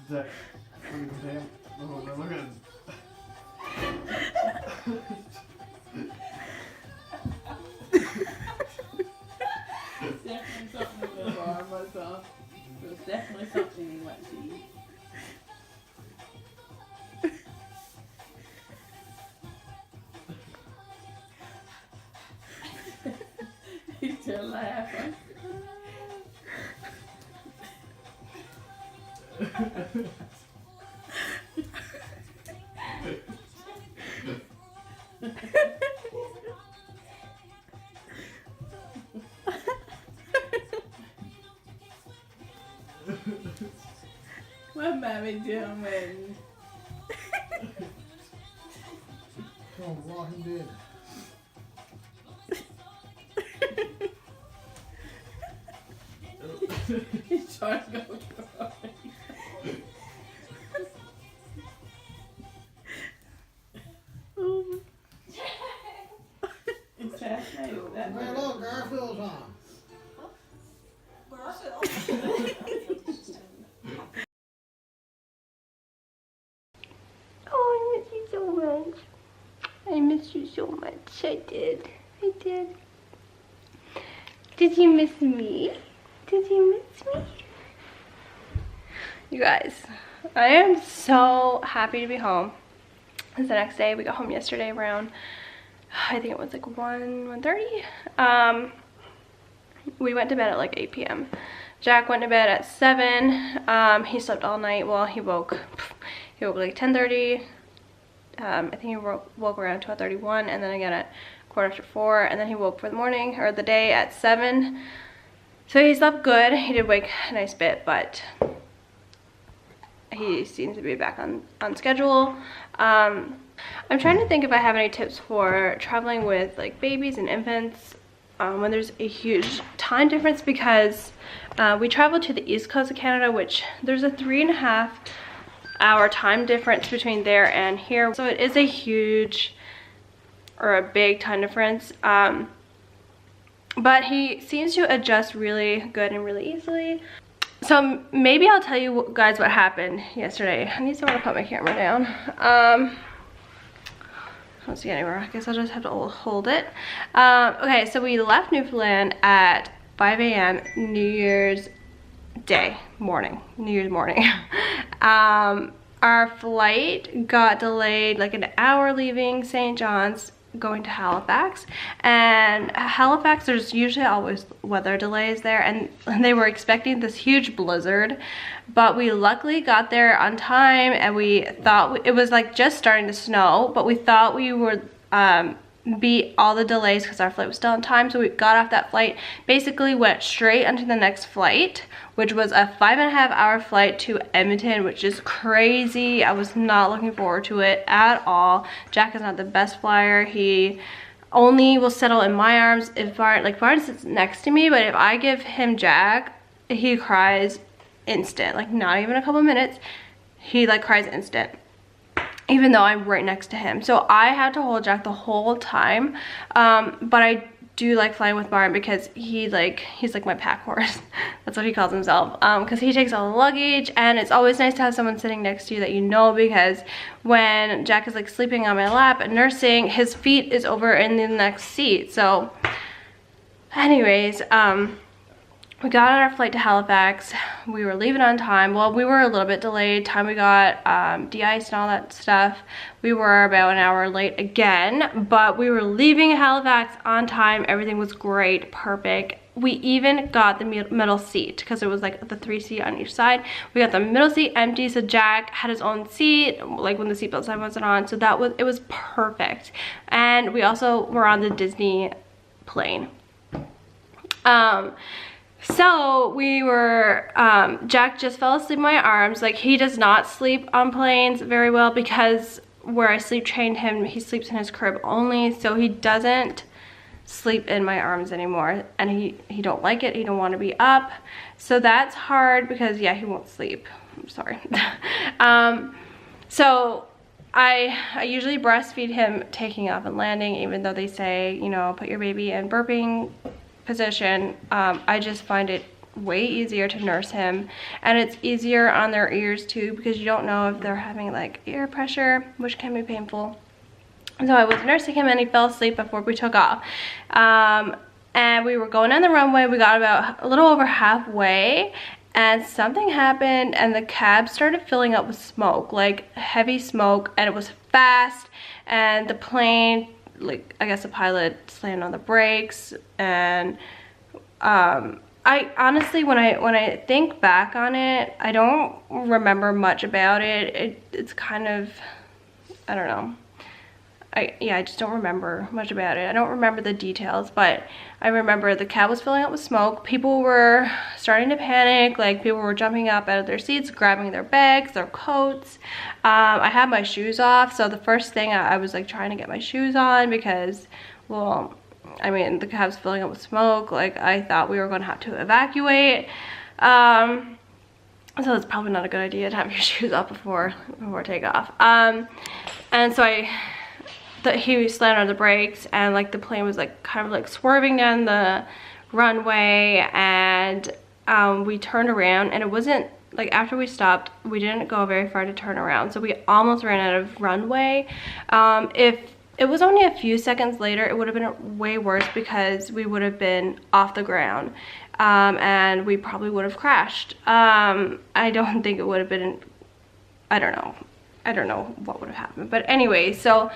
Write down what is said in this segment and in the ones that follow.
Jack, look at him. Look at him. Definitely something to go on myself. There's definitely something he went to eat. He's still laughing. What mommy doing? Oh, Walking Dead. He's trying to go cry. It's fascinating. Hey, look, Garfield's on. Oh, I miss you so much. I miss you so much. I did. I did. Did you miss me? Did you miss me? You guys, I am so happy to be home. It's the next day. We got home yesterday around, I think it was like 1:30. We went to bed at like 8 p.m. Jack went to bed at 7. He slept all night. Well, he woke like 10:30. I think he woke around 12:31, and then again at 4:15, and then he woke for the morning or the day at 7. So he slept good. He did wake a nice bit, but he seems to be back on schedule. I'm trying to think if I have any tips for traveling with like babies and infants when there's a huge time difference, because we traveled to the east coast of Canada, which there's a 3.5 hour time difference between there and here, so it is a huge or a big time difference. But he seems to adjust really good and really easily. So maybe I'll tell you guys what happened yesterday. I need someone to put my camera down. I don't see anywhere. I guess I'll just have to hold it. Okay, so we left Newfoundland at 5 a.m. New Year's morning. Our flight got delayed like an hour leaving St. John's going to Halifax, and Halifax, there's usually always weather delays there, and they were expecting this huge blizzard, but we luckily got there on time, and we thought it was like just starting to snow, but we thought we would beat all the delays because our flight was still on time. So we got off that flight, basically went straight onto the next flight, which was a 5.5 hour flight to Edmonton, which is crazy. I was not looking forward to it at all. Jack is not the best flyer. He only will settle in my arms if Barnes sits next to me, but if I give him Jack, he cries instant, like not even a couple minutes. He like cries instant, even though I'm right next to him. So I had to hold Jack the whole time. But I do like flying with Barn because he's like my pack horse. That's what he calls himself. Because he takes all the luggage, and it's always nice to have someone sitting next to you that you know, because when Jack is like sleeping on my lap and nursing, his feet is over in the next seat. So anyways, we got on our flight to Halifax. We were leaving on time. Well, we were a little bit delayed. Time we got de-iced and all that stuff. We were about an hour late again, but we were leaving Halifax on time. Everything was great, perfect. We even got the middle seat because it was like the 3 seat on each side. We got the middle seat empty, so Jack had his own seat, like when the seatbelt sign wasn't on. So it was perfect. And we also were on the Disney plane. So we were, Jack just fell asleep in my arms. Like, he does not sleep on planes very well because where I sleep trained him, he sleeps in his crib only. So he doesn't sleep in my arms anymore, and he don't like it. He don't want to be up. So that's hard because, yeah, he won't sleep. I'm sorry. So I usually breastfeed him taking off and landing, even though they say, you know, put your baby in burping position. I just find it way easier to nurse him, and it's easier on their ears too, because you don't know if they're having like ear pressure, which can be painful. So I was nursing him and he fell asleep before we took off. And we were going down the runway. We got about a little over halfway and something happened and the cab started filling up with smoke, like heavy smoke, and it was fast, and the plane, like I guess the pilot slammed on the brakes. And I honestly, when I think back on it, I don't remember much about it. It's kind of, I don't know. I just don't remember much about it. I don't remember the details, but I remember the cab was filling up with smoke. People were starting to panic. Like, people were jumping up out of their seats, grabbing their bags, their coats. I had my shoes off, so the first thing I was like trying to get my shoes on because, well, I mean, the cab's filling up with smoke. Like, I thought we were going to have to evacuate. So it's probably not a good idea to have your shoes off before takeoff. And so he slammed on the brakes, and like the plane was like kind of like swerving down the runway, and we turned around, and it wasn't like, after we stopped, we didn't go very far to turn around, so we almost ran out of runway. If it was only a few seconds later, it would have been way worse because we would have been off the ground, and we probably would have crashed. I don't think it would have been, I don't know what would have happened, but anyway, so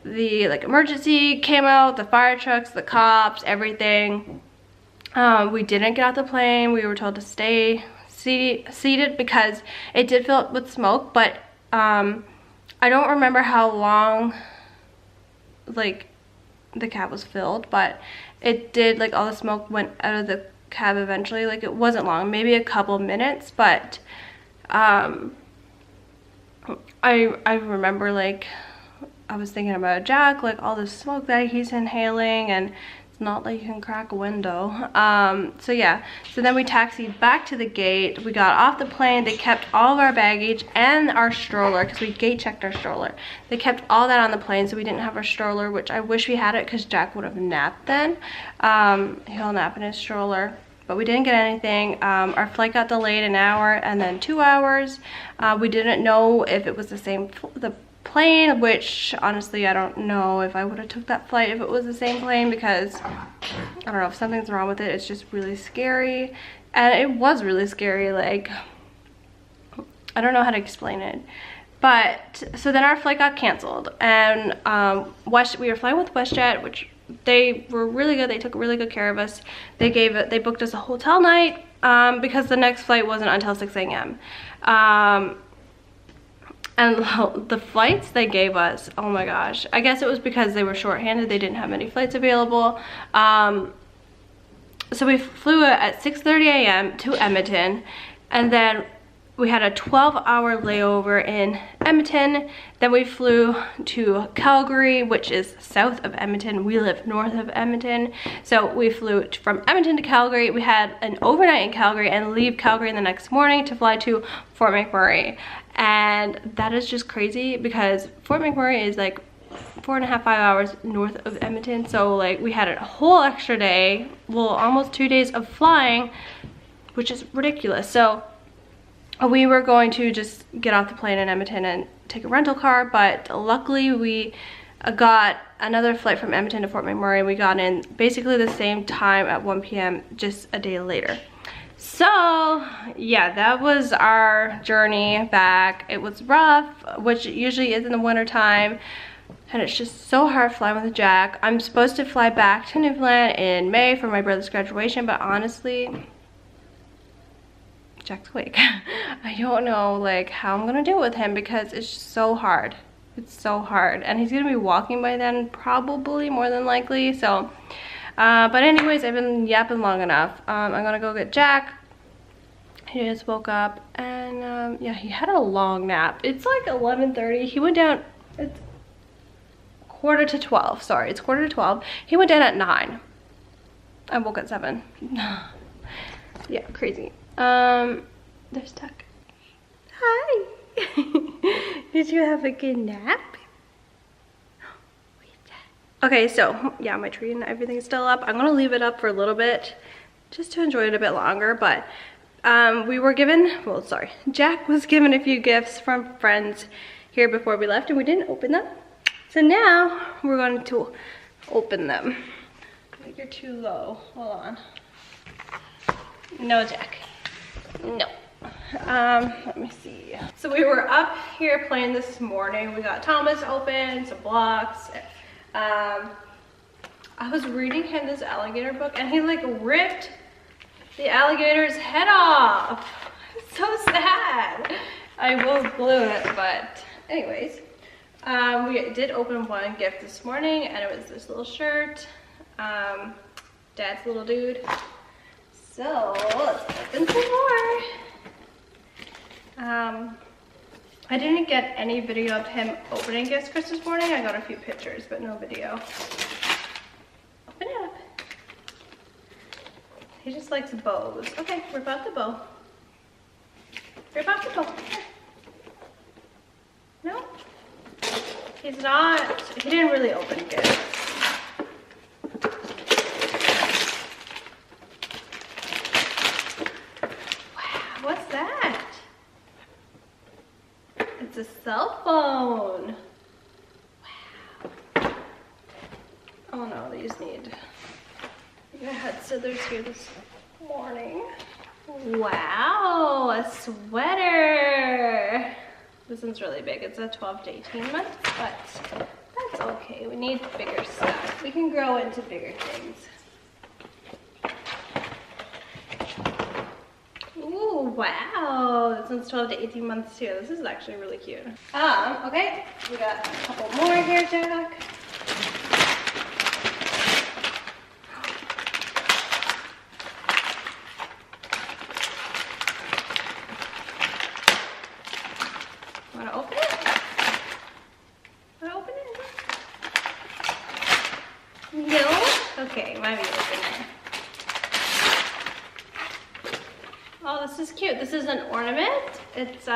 the like emergency came out, the fire trucks, the cops, everything. We didn't get out the plane. We were told to stay seated because it did fill up with smoke, but I don't remember how long like the cab was filled, but it did, like all the smoke went out of the cab eventually. Like, it wasn't long, maybe a couple minutes, but I remember, like, I was thinking about Jack, like all the smoke that he's inhaling, and it's not like you can crack a window. So yeah, so then we taxied back to the gate. We got off the plane. They kept all of our baggage and our stroller, because we gate checked our stroller. They kept all that on the plane, so we didn't have our stroller, which I wish we had it because Jack would have napped then. He'll nap in his stroller. But we didn't get anything. Our flight got delayed an hour and then 2 hours. We didn't know if it was the plane, which honestly I don't know if I would have took that flight if it was the same plane, because I don't know, if something's wrong with it, it's just really scary. And it was really scary. Like, I don't know how to explain it. But so then our flight got canceled, and we were flying with WestJet, which they were really good. They took really good care of us. They booked us a hotel night because the next flight wasn't until 6 a.m. And the flights they gave us, oh my gosh. I guess it was because they were shorthanded. They didn't have many flights available. So we flew at 6:30 a.m. to Edmonton, and then we had a 12-hour layover in Edmonton. Then we flew to Calgary, which is south of Edmonton. We live north of Edmonton. So we flew from Edmonton to Calgary. We had an overnight in Calgary and leave Calgary the next morning to fly to Fort McMurray. And that is just crazy because Fort McMurray is like 4.5, 5 hours north of Edmonton. So like we had a whole extra day, well, almost 2 days of flying, which is ridiculous. So we were going to just get off the plane in Edmonton and take a rental car, but luckily we got another flight from Edmonton to Fort McMurray. We got in basically the same time at 1 p.m. just a day later. So yeah, that was our journey back. It was rough, which it usually is in the winter time, and it's just so hard flying with Jack. I'm supposed to fly back to Newfoundland in May for my brother's graduation, but honestly, Jack's awake. I don't know like how I'm gonna deal with him because it's just so hard. It's so hard, and he's gonna be walking by then, probably, more than likely. So but anyways, I've been yapping long enough. I'm gonna go get Jack. He just woke up, and yeah, he had a long nap. It's like 11:30. He went down, it's 11:45. Sorry, it's 11:45. He went down at 9. I woke at 7. Yeah, crazy. There's Tuck. Hi. Did you have a good nap? Okay, so yeah, my tree and everything is still up. I'm gonna leave it up for a little bit just to enjoy it a bit longer, but we were given, well, sorry, Jack was given a few gifts from friends here before we left and we didn't open them. So now we're going to open them. You're too low, hold on. No, Jack, no. Let me see. So we were up here playing this morning. We got Thomas open, some blocks. I was reading him this alligator book and he like ripped the alligator's head off. It's so sad. I will glue it, but anyways. We did open one gift this morning and it was this little shirt. Dad's little dude. So let's open some more. I didn't get any video of him opening gifts Christmas morning. I got a few pictures, but no video. Open it up. He just likes bows. Okay, rip out the bow. Rip out the bow. No? He's not, he didn't really open gifts. Wow, what's that? It's a cell phone. Wow. Oh no, these need. I had scissors here this morning. Wow, a sweater. This one's really big. It's a 12 to 18 months, but that's okay. We need bigger stuff. We can grow into bigger things. Ooh, wow. This one's 12 to 18 months too. This is actually really cute. Okay. We got a couple more here, Jack. Wanna open it? Wanna open it? No? Okay, might be open it. Oh, this is cute. This is an ornament. It's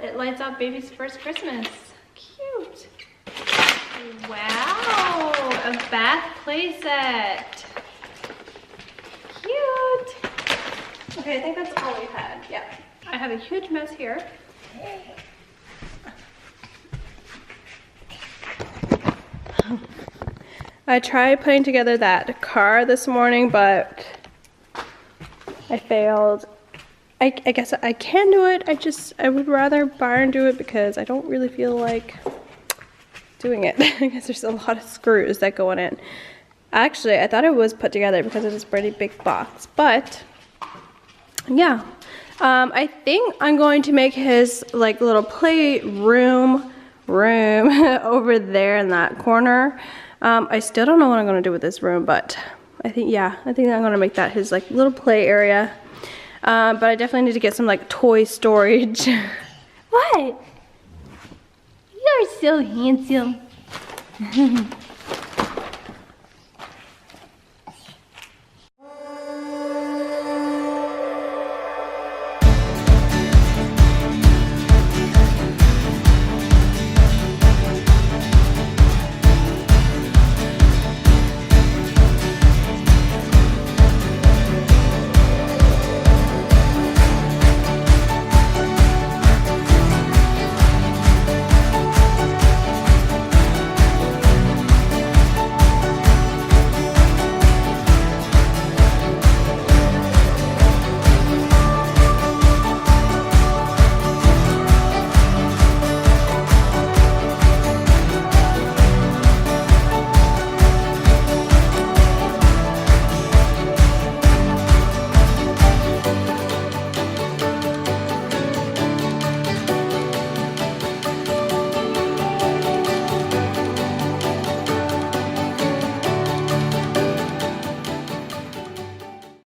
it lights up baby's first Christmas. Cute. Wow, a bath playset. Cute. Okay, I think that's all we had. Yeah. I have a huge mess here. I tried putting together that car this morning, but I failed. I guess I can do it. I would rather Byron do it because I don't really feel like doing it. I guess there's a lot of screws that go in it. Actually, I thought it was put together because it's a pretty big box, but yeah. I think I'm going to make his like little play room over there in that corner. I still don't know what I'm going to do with this room, but I think I'm going to make that his like little play area. But I definitely need to get some like toy storage. What? You're so handsome.